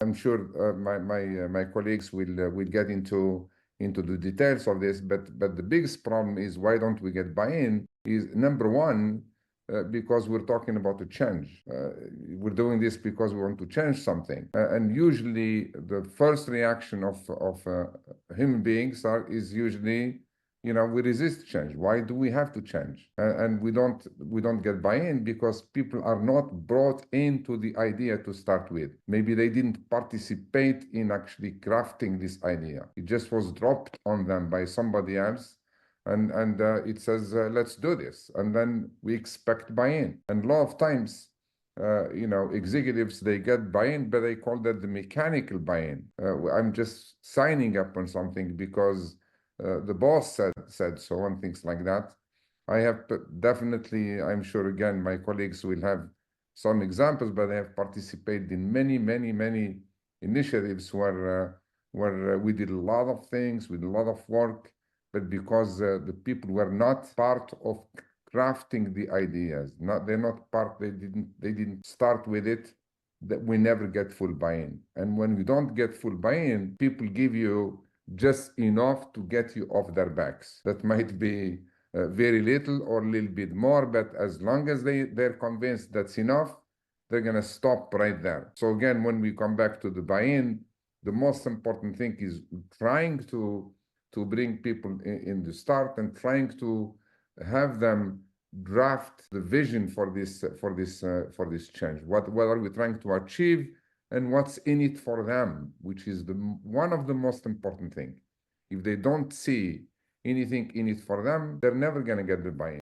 I'm sure my colleagues will get into the details of this, but the biggest problem is why don't we get buy-in? Is number one, because we're talking about a change. We're doing this because we want to change something, and usually the first reaction of human beings is usually, we resist change. Why do we have to change? And we don't get buy-in because people are not brought into the idea to start with. Maybe they didn't participate in actually crafting this idea. It just was dropped on them by somebody else, and it says, let's do this, and then we expect buy-in. And a lot of times, executives, they get buy-in, but they call that the mechanical buy-in. I'm just signing up on something because the boss said so, and things like that. I have definitely, I'm sure, again, my colleagues will have some examples, but I have participated in many, many, many initiatives where we did a lot of things, with a lot of work, but because the people were not part of crafting the ideas, they're not part, they didn't start with it, that we never get full buy-in. And when we don't get full buy-in, people give you just enough to get you off their backs. That might be very little or a little bit more, but as long as they're convinced that's enough, they're going to stop right there. So again, when we come back to the buy-in, the most important thing is trying to bring people in the start and trying to have them draft the vision for this change. What are we trying to achieve, and what's in it for them, which is one of the most important thing. If they don't see anything in it for them, they're never going to get the buy-in.